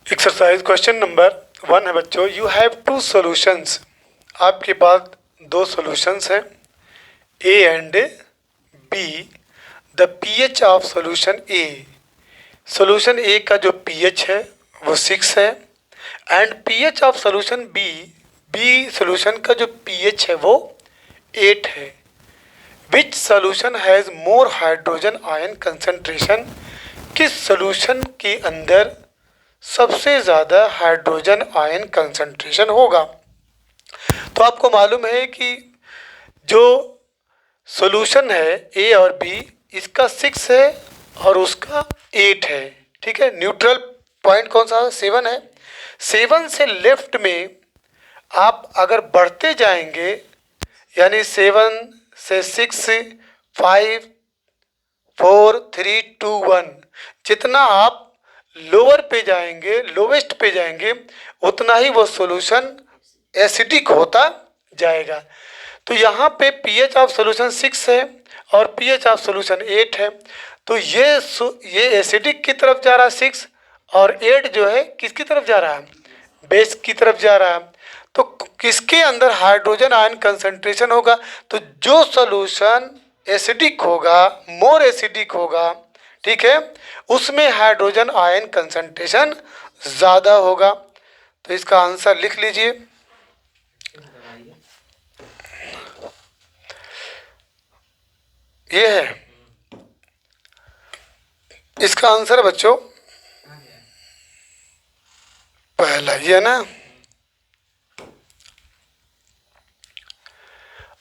Exercise question number 1 है बच्चों। You have two solutions. आपके पास दो सॉल्यूशंस हैं, A and B. The pH of solution A, solution A का जो पीएच है वो 6 है, and pH of solution B, B solution का जो पीएच है वो 8 है। Which solution has more hydrogen ion concentration, किस सॉल्यूशन के अंदर सबसे ज़्यादा हाइड्रोजन आयन कंसंट्रेशन होगा। तो आपको मालूम है कि जो सॉल्यूशन है ए और बी, इसका 6 है और उसका 8 है। ठीक है, न्यूट्रल पॉइंट कौन सा है? 7 है। 7 से लेफ्ट में आप अगर बढ़ते जाएंगे, यानी 7 से 6, 5, 4, 3, 2, 1, जितना आप लोअर पे जाएंगे, लोवेस्ट पे जाएंगे, उतना ही वो सॉल्यूशन एसिडिक होता जाएगा। तो यहाँ पे पीएच ऑफ सॉल्यूशन 6 है और पीएच ऑफ सॉल्यूशन 8 है। तो ये एसिडिक की तरफ जा रहा है 6, और 8 जो है किसकी तरफ जा रहा है? बेस की तरफ जा रहा है। तो किसके अंदर हाइड्रोजन आयन कंसंट्रेशन होगा? तो जो सॉल्यूशन एसिडिक होगा, मोर एसिडिक होगा, ठीक है, उसमें हाइड्रोजन आयन कंसंट्रेशन ज़्यादा होगा। तो इसका आंसर लिख लीजिए। ये है इसका आंसर बच्चों, पहला ये ना।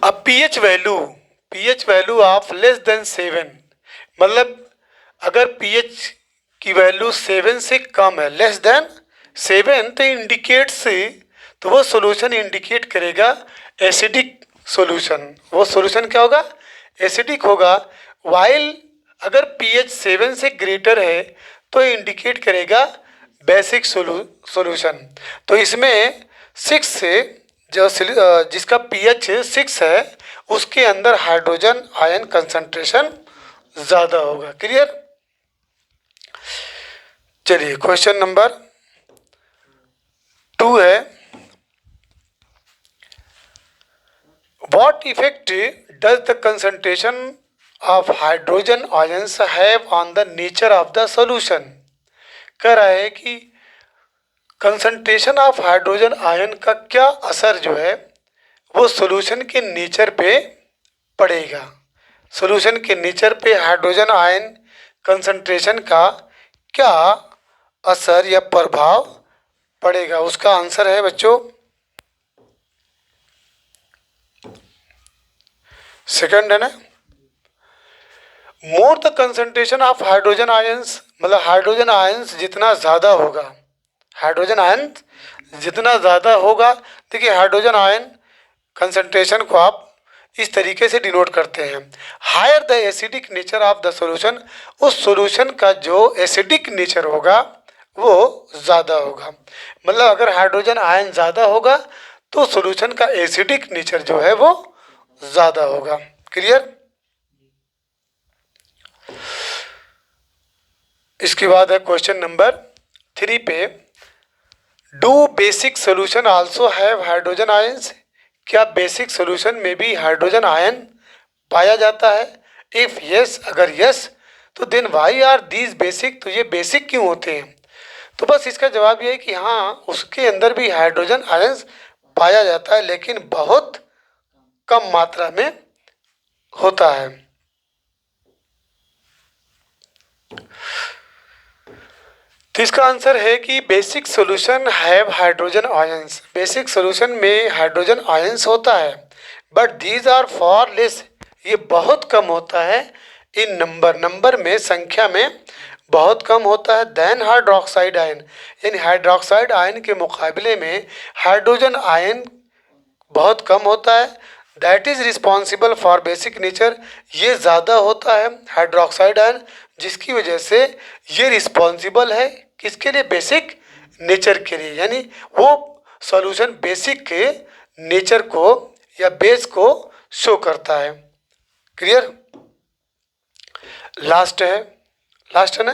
अब pH value of less than 7, मतलब अगर पीएच की वैल्यू 7 से कम है, लेस देन 7, तो इंडिकेट्स, तो वो सॉल्यूशन इंडिकेट करेगा एसिडिक सॉल्यूशन। वो सॉल्यूशन क्या होगा? एसिडिक होगा। वाइल अगर पीएच 7 से ग्रेटर है तो इंडिकेट करेगा बेसिक सॉल्यूशन। तो इसमें 6 से जो जिसका पीएच 6 है उसके अंदर हाइड्रोजन आयन कंसंट्रेशन ज़्यादा होगा। क्लियर? चलिए क्वेश्चन नंबर 2 है, what effect does the concentration of hydrogen ions have on the nature of the solution. कह रहा है कि कंसंट्रेशन ऑफ हाइड्रोजन आयन का क्या असर जो है वो सॉल्यूशन के नेचर पे पड़ेगा। सॉल्यूशन के नेचर पे हाइड्रोजन आयन कंसंट्रेशन का क्या असर या प्रभाव पड़ेगा। उसका आंसर है बच्चों सेकंड है ना। More the concentration of hydrogen ions, मतलब हाइड्रोजन आयंस जितना ज़्यादा होगा, हाइड्रोजन आयन जितना ज़्यादा होगा। देखिए हाइड्रोजन आयन कंसंट्रेशन को आप इस तरीके से डिनोट करते हैं, higher the acidic nature of the solution, उस सॉल्यूशन का जो एसिडिक नेचर होगा वो ज़्यादा होगा। मतलब अगर हाइड्रोजन आयन ज़्यादा होगा तो सॉल्यूशन का एसिडिक नेचर जो है वो ज़्यादा होगा। क्लियर? इसके बाद है क्वेश्चन नंबर 3 पे, do basic solution also have hydrogen ions, क्या बेसिक सोल्यूशन में भी हाइड्रोजन आयन पाया जाता है? इफ यस, अगर यस तो then why are these basic, तो ये बेसिक क्यों होते हैं? तो बस इसका जवाब ये है कि हाँ, उसके अंदर भी हाइड्रोजन आयंस पाया जाता है, लेकिन बहुत कम मात्रा में होता है। तो इसका आंसर है कि basic solution have hydrogen ions, basic solution में हाइड्रोजन आयंस होता है, but these are far less, ये बहुत कम होता है इन नंबर में, संख्या में बहुत कम होता है, देन हाइड्रोक्साइड आयन, यानी हाइड्रोक्साइड आयन के मुकाबले में हाइड्रोजन आयन बहुत कम होता है। That is responsible for basic nature, ये ज़्यादा होता है हाइड्रोक्साइड आयन, जिसकी वजह से ये रिस्पॉन्सिबल है किसके लिए? बेसिक नेचर के लिए, यानी वो सॉल्यूशन बेसिक के नेचर को या बेस को शो करता है। क्लियर? लास्ट है ना।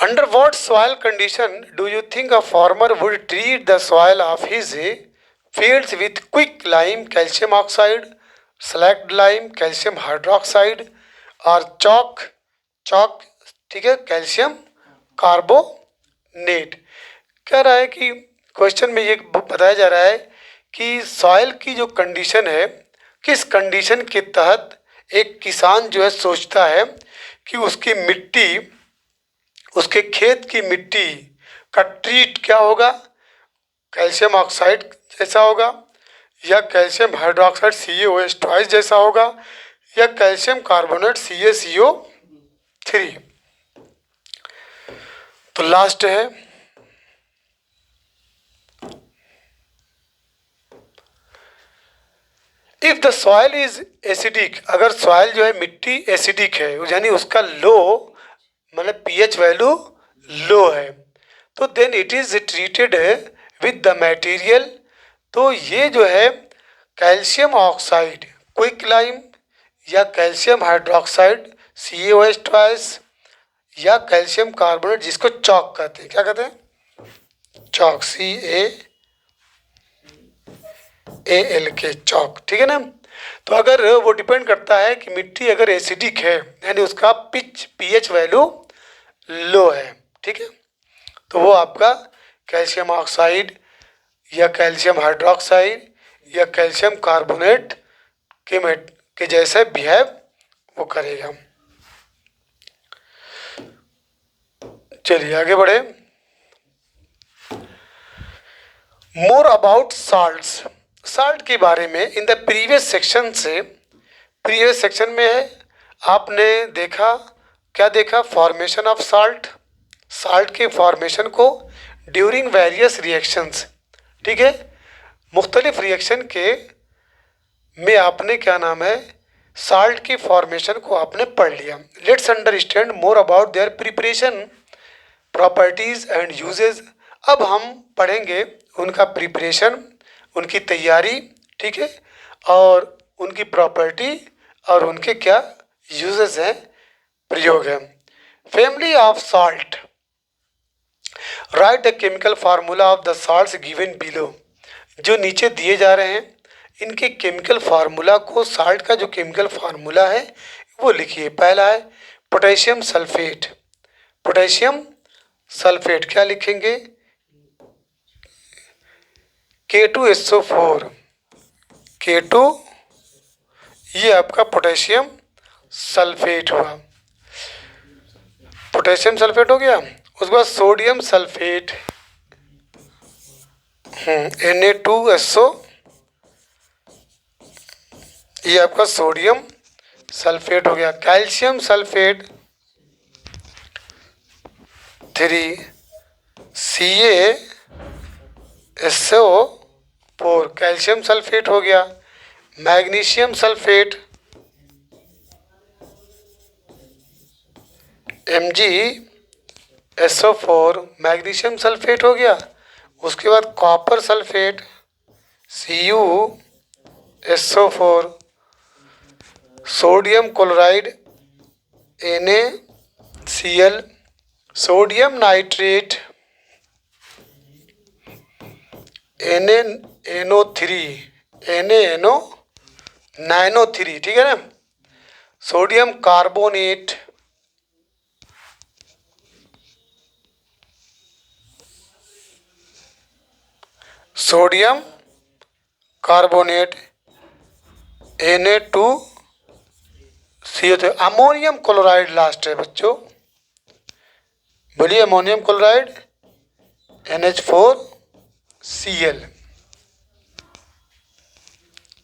Under what soil condition do you think a farmer would treat the soil of his fields with quick lime calcium oxide, slacked lime calcium hydroxide और चौक ठीक है कैल्शियम कार्बोनेट। कह रहा है कि क्वेश्चन में ये बताया जा रहा है कि सॉइल की जो कंडीशन है, किस कंडीशन के तहत एक किसान जो है सोचता है कि उसकी मिट्टी, उसके खेत की मिट्टी का ट्रीट क्या होगा, कैल्शियम ऑक्साइड जैसा होगा या कैल्शियम हाइड्रोक्साइड CaOH ट्वाइस जैसा होगा या कैल्शियम कार्बोनेट CaCO3। तो लास्ट है if the soil is acidic, अगर सॉइल जो है मिट्टी एसिडिक है यानी उसका लो मतलब pH वैल्यू लो है, तो then it is treated with the material. तो ये जो है कैल्शियम ऑक्साइड क्विक लाइम या कैल्शियम हाइड्रोक्साइड CaOH ट्वाइस या कैल्शियम कार्बोनेट जिसको चौक कहते हैं, क्या कहते हैं, चौक CaAlK चौक, ठीक है ना। तो अगर वो डिपेंड करता है कि मिट्टी अगर एसिडिक है यानी उसका pH वैल्यू लो है, ठीक है, तो वो आपका कैल्शियम ऑक्साइड या कैल्शियम हाइड्रोक्साइड या कैल्शियम कार्बोनेट के जैसे बिहेव वो करेगा। चलिए आगे बढ़े। मोर अबाउट साल्ट्स, साल्ट के बारे में इन द प्रीवियस सेक्शन में आपने देखा, क्या देखा, फॉर्मेशन ऑफ साल्ट, साल्ट के फॉर्मेशन को ड्यूरिंग वेरियस रिएक्शंस, ठीक है, मुख्तलिफ रिएक्शन के में आपने क्या नाम है साल्ट की फॉर्मेशन को आपने पढ़ लिया। Let's understand more about their preparation properties and uses. अब हम पढ़ेंगे उनका प्रिपरेशन, उनकी तैयारी, ठीक है, और उनकी प्रॉपर्टी और उनके क्या यूजेस हैं, प्रयोग हैं। Family of salt, right the chemical formula of the salts given below. जो नीचे दिए जा रहे हैं इनके केमिकल फार्मूला को, साल्ट का जो केमिकल फार्मूला है वो लिखिए। पहला है पोटेशियम सल्फेट, पोटेशियम सल्फेट क्या लिखेंगे, K2SO4, K2 ये आपका पोटेशियम सल्फेट हुआ, पोटेशियम सल्फेट हो गया। उसके बाद सोडियम सल्फेट Na2SO, ये आपका सोडियम सल्फेट हो गया। Calcium sulphate 3 CaSO4 calcium sulphate हो गया। Magnesium sulphate MgSO4 magnesium sulphate हो गया। उसके बाद copper sulphate CuSO4, sodium chloride NaCl, sodium nitrate NaNO3, ठीक है ना। Sodium carbonate sodium carbonate Na2CO3, ammonium chloride last है बच्चों, बोलिए अमोनियम क्लोराइड NH4Cl,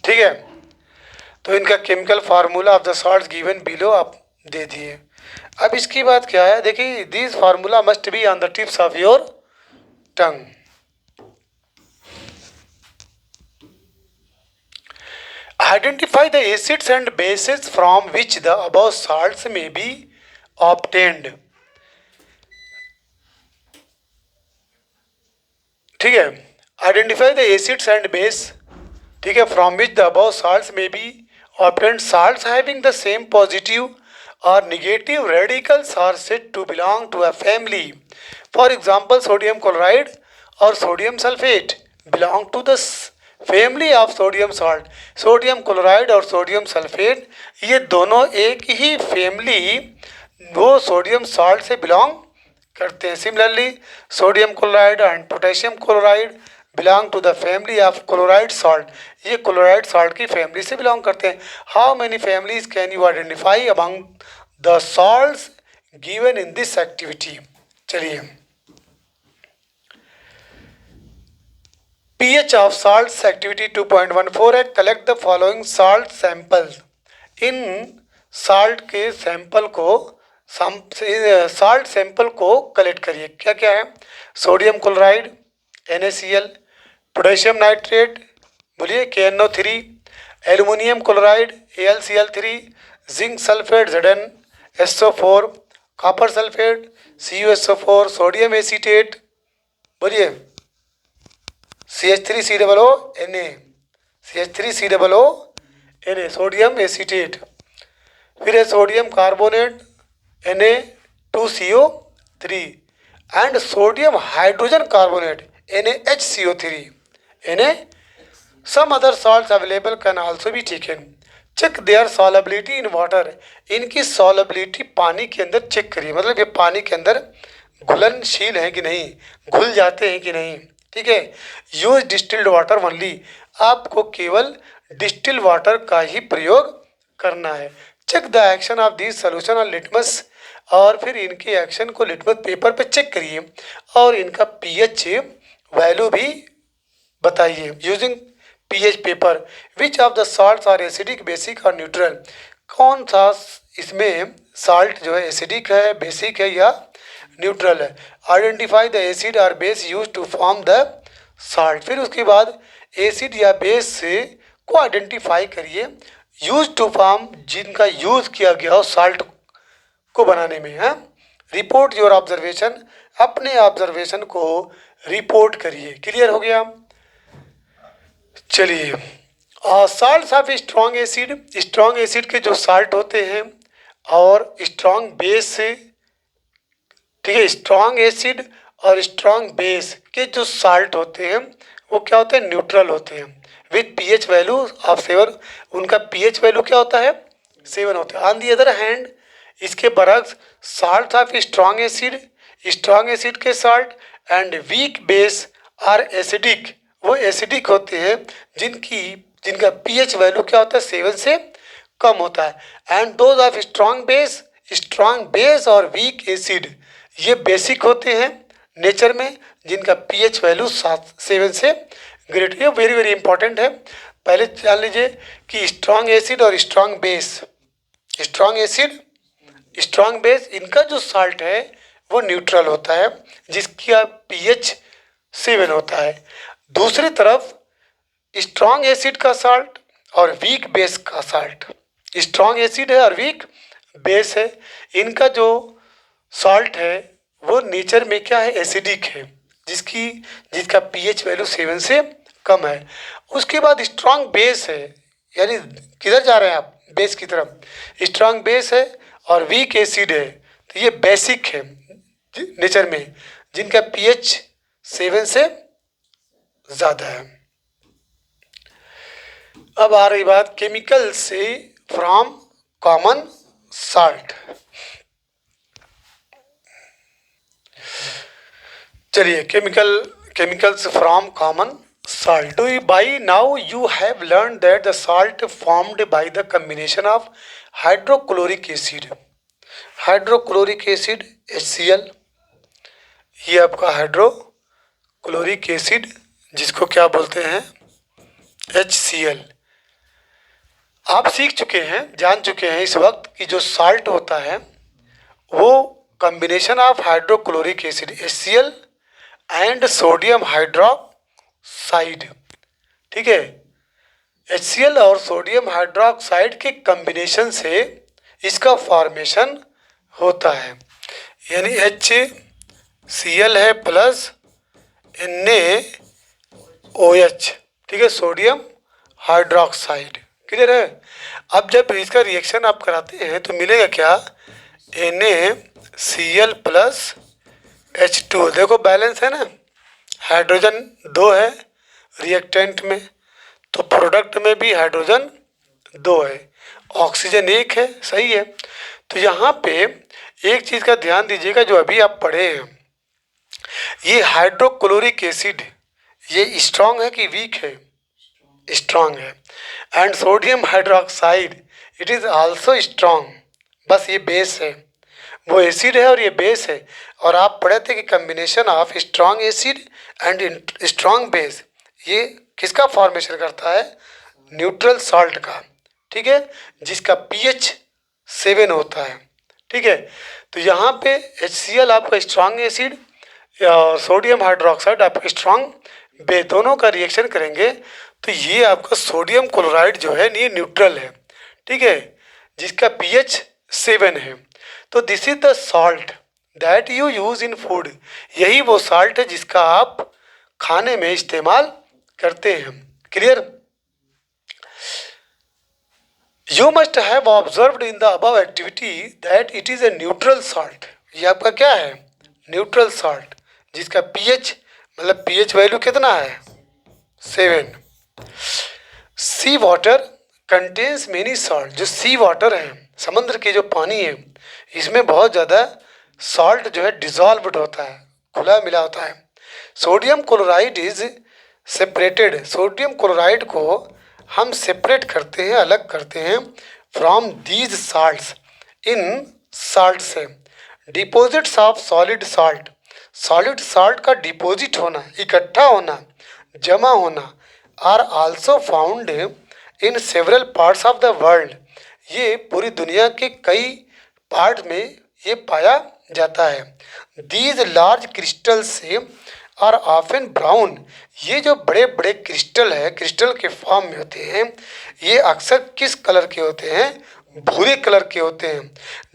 ठीक है। तो इनका chemical formula of the salts given below आप दे दिए। अब इसकी बात क्या है, देखिए this formula must be on the tips of your tongue. Identify the acids and bases from which the above salts may be obtained, ठीक है। Identify the acids and base, ठीक है, from which the above salts may be obtained. Salts having the same positive or negative radicals are said to belong to a family. For example, sodium chloride or sodium sulfate belong to the family of sodium salt. Sodium chloride और sodium sulphate ये दोनों एक ही family वो sodium salt से belong करते हैं. Similarly sodium chloride and potassium chloride belong to the family of chloride salt. ये क्लोराइड सॉल्ट की फैमिली से बिलोंग करते हैं. How many families can you identify among the salts given in this activity. चलिए, pH of salts activity 2.14 है. Collect the following salt sample. इन salt के sample को साल्ट सैंपल को कलेक्ट करिए. क्या क्या है? Sodium chloride NaCl, potassium nitrate बोलिए KNO3, aluminium chloride AlCl3, zinc sulphate ZnSO4, copper sulphate CuSO4, sodium acetate बोलिए CH3COO Na, CH3COO Na, sodium acetate. फिर है sodium carbonate Na2CO3 and sodium hydrogen carbonate NaHCO3. Na some other salts available can also be taken. Check their solubility in water. इनकी solubility पानी के अंदर check करिए. मतलब ये पानी के अंदर घुलनशील है कि नहीं, घुल जाते हैं कि नहीं. ठीक है. Use distilled water only. आपको केवल डिस्टिल वाटर का ही प्रयोग करना है. Check the action of this solution on litmus. और फिर इनके एक्शन को लिटमस पेपर पे चेक करिए और इनका पीएच वैल्यू भी बताइए. Using pH paper, which of the salts are acidic, basic और न्यूट्रल. कौन सा इसमें साल्ट जो है एसिडिक है, बेसिक है या न्यूट्रल है. आइडेंटिफाई द एसिड और base use to form the salt. फिर उसके बाद एसिड या बेस से को आइडेंटिफाई करिए यूज टू फॉर्म जिनका यूज किया गया हो साल्ट को बनाने में है. Report your observation. अपने ऑब्जर्वेशन को रिपोर्ट करिए. क्लियर हो गया. चलिए, salts of strong acid. Strong acid के जो साल्ट होते हैं और स्ट्रॉन्ग बेस से, ठीक है, स्ट्रॉन्ग एसिड और स्ट्रॉन्ग बेस के जो साल्ट होते हैं वो क्या होते हैं? न्यूट्रल होते हैं विथ पीएच वैल्यू ऑफ 7. उनका पीएच वैल्यू क्या होता है? 7 होता है. ऑन दी अदर हैंड इसके बरक्स साल्ट ऑफ स्ट्रॉन्ग एसिड के salt and weak base are acidic. वो एसिडिक होते हैं जिनका पीएच वैल्यू क्या होता है? 7 से कम होता है. And those of strong base और वीक एसिड ये बेसिक होते हैं नेचर में, जिनका पीएच वैल्यू 7 से ग्रेटर. ये वेरी वेरी इंपॉर्टेंट है. पहले जान लीजिए कि स्ट्रॉन्ग एसिड और स्ट्रॉन्ग बेस इनका जो साल्ट है वो न्यूट्रल होता है जिसका पीएच 7 होता है. दूसरी तरफ स्ट्रॉन्ग एसिड का साल्ट और वीक बेस का साल्ट, स्ट्रॉन्ग एसिड है और वीक बेस है, इनका जो सॉल्ट है वो नेचर में क्या है? एसिडिक है, जिसका पीएच वैल्यू 7 से कम है. उसके बाद स्ट्रॉन्ग बेस है, यानी किधर जा रहे हैं आप? बेस की तरफ. स्ट्रॉन्ग बेस है और वीक एसिड है, तो ये बेसिक है नेचर में, जिनका पीएच 7 से ज़्यादा है. अब आ रही बात केमिकल से फ्रॉम कॉमन साल्ट. चलिए, chemicals from common salt. By now you have learned that the salt formed by the combination of hydrochloric acid HCl. ये आपका हाइड्रोक्लोरिक एसिड जिसको क्या बोलते हैं? HCl. आप सीख चुके हैं, जान चुके हैं इस वक्त कि जो साल्ट होता है वो combination of hydrochloric acid HCl and sodium hydroxide. ठीक है, HCl और सोडियम हाइड्रोक्साइड के कॉम्बिनेशन से इसका फॉर्मेशन होता है. यानी HCl है प्लस NaOH, ठीक है, सोडियम हाइड्रोक्साइड. क्लियर है। अब जब इसका रिएक्शन आप कराते हैं तो मिलेगा क्या, NaCl प्लस H2। देखो बैलेंस है ना, हाइड्रोजन 2 है रिएक्टेंट में, तो प्रोडक्ट में भी हाइड्रोजन 2 है, ऑक्सीजन 1 है, सही है। तो यहाँ पे एक चीज़ का ध्यान दीजिएगा, जो अभी आप पढ़े हैं, ये हाइड्रोक्लोरिक एसिड ये स्ट्रांग है कि वीक है, स्ट्रांग है। And sodium hydroxide it is also strong, बस ये बेस है, वो एसिड है और ये बेस है। और आप पढ़े थे कि combination of strong acid and strong base ये किसका फॉर्मेशन करता है, न्यूट्रल सॉल्ट का, ठीक है, जिसका pH 7 होता है, ठीक है। तो यहाँ पे HCl आपका स्ट्रांग एसिड और सोडियम हाइड्रोक्साइड आपका स्ट्रांग बेस, दोनों का रिएक्शन करेंगे तो ये आपका सोडियम क्लोराइड जो है ये न्यूट्रल है, ठीक है, जिसका pH 7 है। तो this is the salt that you use in food, यही वो सॉल्ट है जिसका आप खाने में इस्तेमाल करते हैं। Clear. You must have observed in the above activity that it is a neutral salt, ये आपका क्या है, न्यूट्रल सॉल्ट, जिसका pH मतलब pH वैल्यू कितना है 7। सी वाटर कंटेन्स मेनी सॉल्ट, जो सी वाटर है, समुद्र के जो पानी है, इसमें बहुत ज़्यादा सॉल्ट जो है डिजॉल्व्ड होता है, घुला मिला होता है। Sodium chloride is separated, sodium chloride को हम सेपरेट करते हैं, अलग करते हैं फ्रॉम दीज साल्ट्स, इन साल्ट से। Deposits of solid salt, solid salt का डिपॉजिट होना, इकट्ठा होना, जमा होना, are also found in several parts of the world, ये पूरी दुनिया के कई पार्ट में ये पाया जाता है। दीज लार्ज क्रिस्टल से आर ऑफन ब्राउन, ये जो बड़े बड़े क्रिस्टल है, क्रिस्टल के फॉर्म में होते हैं, ये अक्सर किस कलर के होते हैं, भूरे कलर के होते हैं,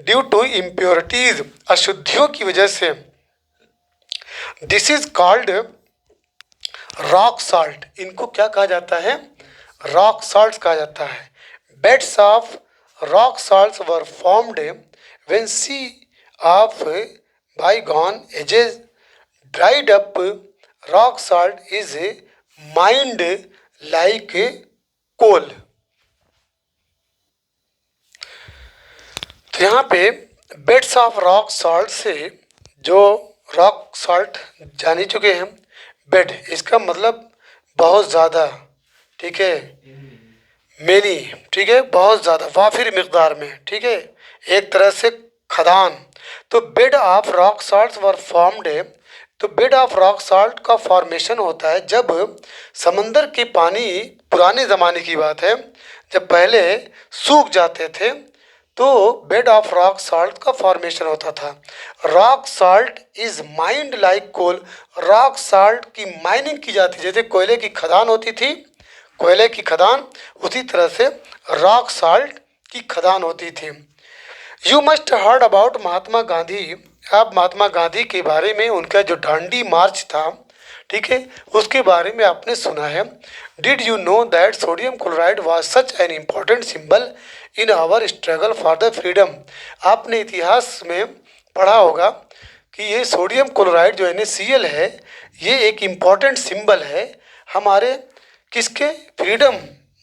ड्यू टू इम्प्योरिटीज, अशुद्धियों की वजह से। This is called rock salt, इनको क्या कहा जाता है, रॉक सॉल्ट्स कहा जाता है। Beds of rock salts were formed when sea of bygone ages dried up, rock salt is mined like coal. तो यहाँ पे बेड्स ऑफ रॉक सॉल्ट से, जो रॉक सॉल्ट जान ही चुके हैं, बेड इसका मतलब बहुत ज़्यादा, ठीक है, मेनी, ठीक है, बहुत ज़्यादा, वाफिर मिकदार में, ठीक है, एक तरह से खदान। तो bed of rock salt were formed है, तो बेड ऑफ रॉक सॉल्ट का फॉर्मेशन होता है जब समंदर के पानी, पुराने ज़माने की बात है, जब पहले सूख जाते थे तो बेड ऑफ रॉक सॉल्ट का फॉर्मेशन होता था। Rock salt is mined like coal, rock salt की माइनिंग की जाती, जैसे कोयले की खदान होती थी, कोयले की खदान, उसी तरह से रॉक सॉल्ट की खदान होती थी। You must heard about Mahatma Gandhi, आप महात्मा गांधी के बारे में, उनका जो डांडी मार्च था, ठीक है, उसके बारे में आपने सुना है। Did you know that sodium chloride was such an important symbol in our struggle for the freedom, आपने इतिहास में पढ़ा होगा कि ये सोडियम क्लोराइड जो NaCl है, ये एक इम्पॉर्टेंट सिंबल है हमारे किसके, फ्रीडम,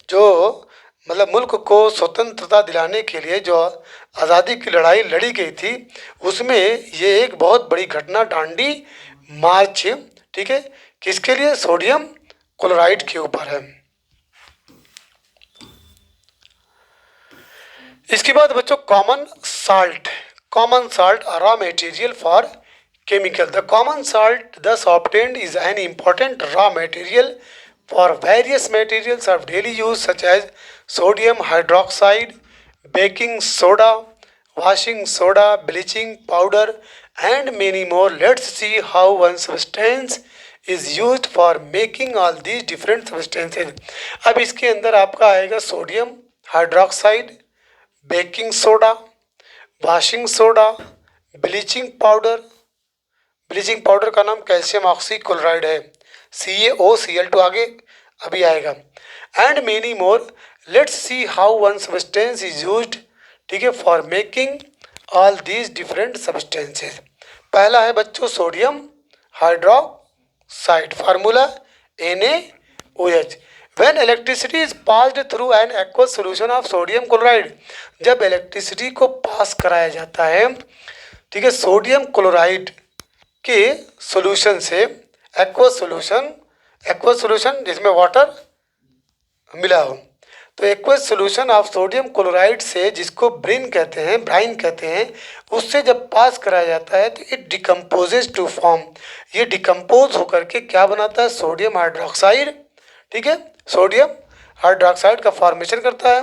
जो मतलब मुल्क को स्वतंत्रता दिलाने के लिए जो आज़ादी की लड़ाई लड़ी गई थी, उसमें ये एक बहुत बड़ी घटना दांडी मार्च, ठीक है, किसके लिए, सोडियम क्लोराइड के ऊपर है। इसके बाद बच्चों common salt, common salt raw material for chemical, the common salt thus obtained is an important raw material for various materials of daily use such as sodium hydroxide, baking soda, washing soda, bleaching powder and many more. Let's see how one substance is used for making all these different substances. अब इसके अंदर आपका आएगा sodium hydroxide, baking soda, washing soda, bleaching powder, bleaching powder का नाम calcium oxychloride है, CaOCl2 आगे अभी आएगा, and many more. Let's see how one substance is used, ठीक है, for making all these different substances. पहला है बच्चों sodium hydroxide, formula NaOH। When electricity is passed through an aqueous solution of sodium chloride, जब electricity को पास कराया जाता है, ठीक है, सोडियम क्लोराइड के सॉल्यूशन से, एक्वस सॉल्यूशन जिसमें वाटर मिला हो, तो aqueous solution of sodium chloride से, जिसको ब्राइन कहते हैं, उससे जब पास कराया जाता है तो इट डिकम्पोजेज टू फॉर्म, ये डिकम्पोज होकर के क्या बनाता है, सोडियम हाइड्रोक्साइड, ठीक है, सोडियम हाइड्रोक्साइड का फॉर्मेशन करता है।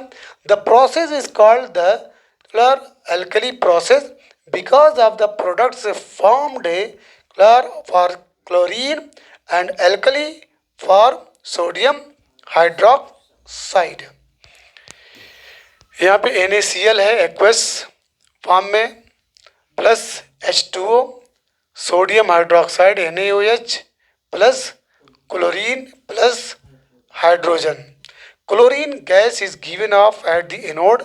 The process is called the chlor alkali process because of the products formed chlor for chlorine and alkali for sodium hydroxide. यहाँ पे NaCl है एक्वस फॉर्म में, plus H2O, sodium hydroxide NaOH, plus chlorine plus hydrogen. Chlorine gas is given off at the anode,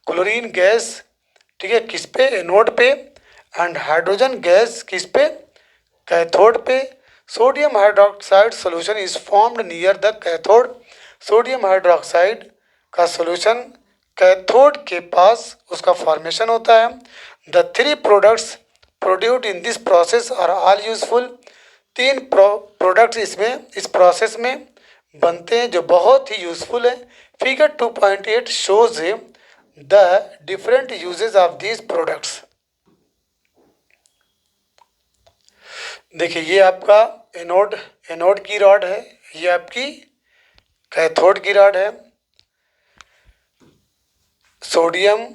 chlorine gas, ठीक है, किस पे, anode पे, and hydrogen gas किस पे, कैथोड पे। Sodium hydroxide solution is formed near the cathode, sodium hydroxide का solution cathode के पास उसका फॉर्मेशन होता है। The three products produced in this process are all useful, तीन प्रोडक्ट्स इस प्रोसेस में बनते हैं जो बहुत ही यूजफुल है। Figure 2.8 shows the different uses of these products. देखिए ये आपका एनोड की रॉड है, ये आपकी कैथोड की रॉड है। सोडियम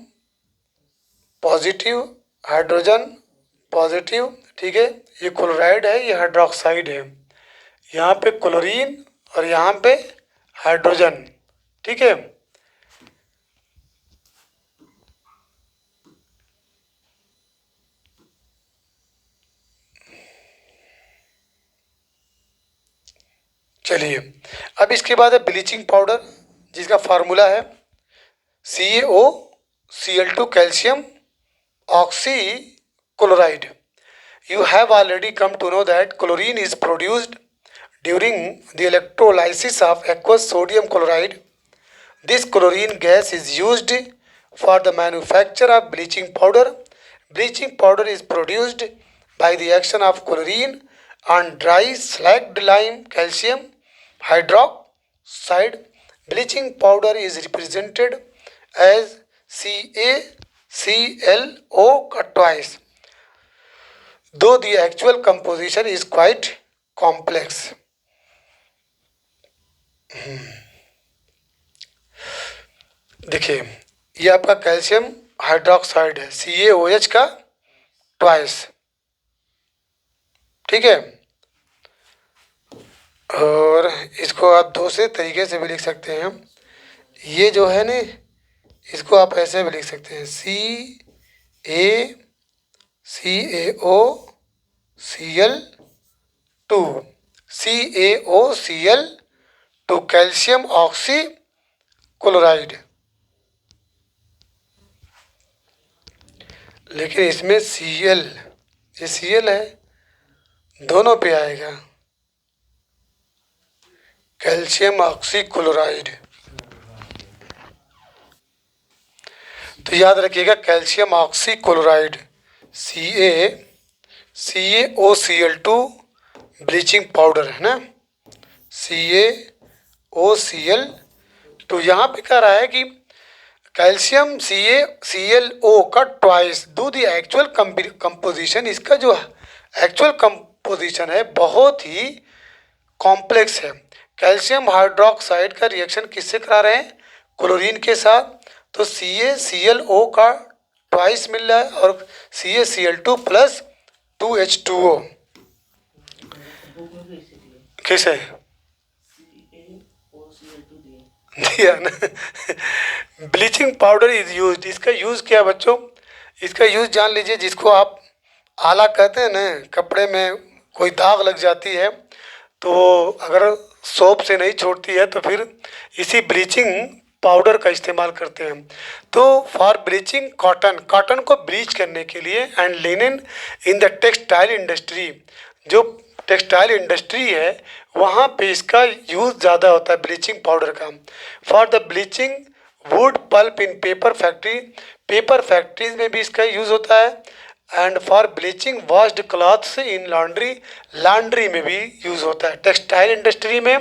पॉजिटिव, हाइड्रोजन पॉजिटिव, ठीक है, ये क्लोराइड है, ये हाइड्रोक्साइड है, यहाँ पे क्लोरीन और यहाँ पे हाइड्रोजन, ठीक है। चलिए अब इसके बाद है ब्लीचिंग पाउडर, जिसका फार्मूला है CaOCl2 calcium oxy chloride. You have already come to know that chlorine is produced during the electrolysis of aqueous sodium chloride. This chlorine gas is used for the manufacture of bleaching powder. Bleaching powder is produced by the action of chlorine on dry slacked lime calcium hydroxide. Bleaching powder is represented as CaClO twice, though the actual composition is quite complex. देखिए ये आपका calcium hydroxide है, CaOH का twice, ठीक है। और इसको आप दूसरे तरीके से भी लिख सकते हैं, ये जो है ना, इसको आप ऐसे भी लिख सकते हैं CaCO2 कैल्शियम ऑक्सी क्लोराइड। लेकिन इसमें Cl, ये Cl है, दोनों पे आएगा कैल्शियम ऑक्सी क्लोराइड। तो याद रखिएगा calcium oxy chloride CaOCl2 bleaching powder है ना, CaOCl2। यहाँ पे कह रहा है कि कैल्शियम CaClO का ट्वाइस, दो दी एक्चुअल कंपोजिशन, इसका जो एक्चुअल कंपोजिशन है बहुत ही कॉम्प्लेक्स है। कैल्शियम हाइड्रोक्साइड का रिएक्शन किससे करा रहे हैं, क्लोरीन के साथ, तो CaClO का ट्वाइस मिल रहा है और CaCl2 प्लस 2H2O कैसे दिया ना। ब्लीचिंग पाउडर इज यूज, इसका यूज़ क्या बच्चों, इसका यूज़ जान लीजिए, जिसको आप आला कहते हैं ना, कपड़े में कोई दाग लग जाती है तो अगर सोप से नहीं छोड़ती है तो फिर इसी ब्लीचिंग पाउडर का इस्तेमाल करते हैं। तो फॉर ब्लीचिंग कॉटन, कॉटन को ब्लीच करने के लिए, and linen in the textile industry, जो टेक्सटाइल इंडस्ट्री है वहाँ पे इसका यूज़ ज़्यादा होता है ब्लीचिंग पाउडर का। For the bleaching wood pulp in paper factory, paper factories में भी इसका यूज़ होता है। And for bleaching washed clothes in laundry, laundry में भी यूज़ होता है, टेक्सटाइल इंडस्ट्री में,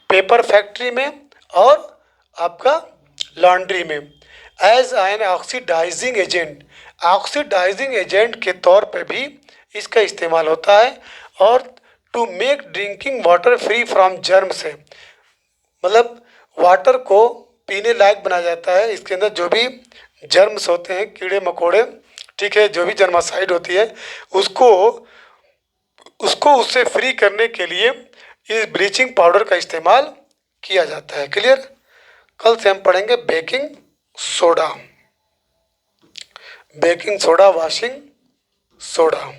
पेपर फैक्ट्री में और आपका लॉन्ड्री में। As an oxidising agent, oxidising agent के तौर पे भी इसका इस्तेमाल होता है। और to make drinking water free from germ से, मतलब वाटर को पीने लायक बनाया जाता है, इसके अंदर जो भी जर्म्स होते हैं, कीड़े मकोड़े, ठीक है, जो भी जर्मासाइड होती है उसको उसको उससे फ्री करने के लिए इस ब्लीचिंग पाउडर का इस्तेमाल किया जाता है। क्लियर। कल से हम पढ़ेंगे baking soda, baking soda, washing soda.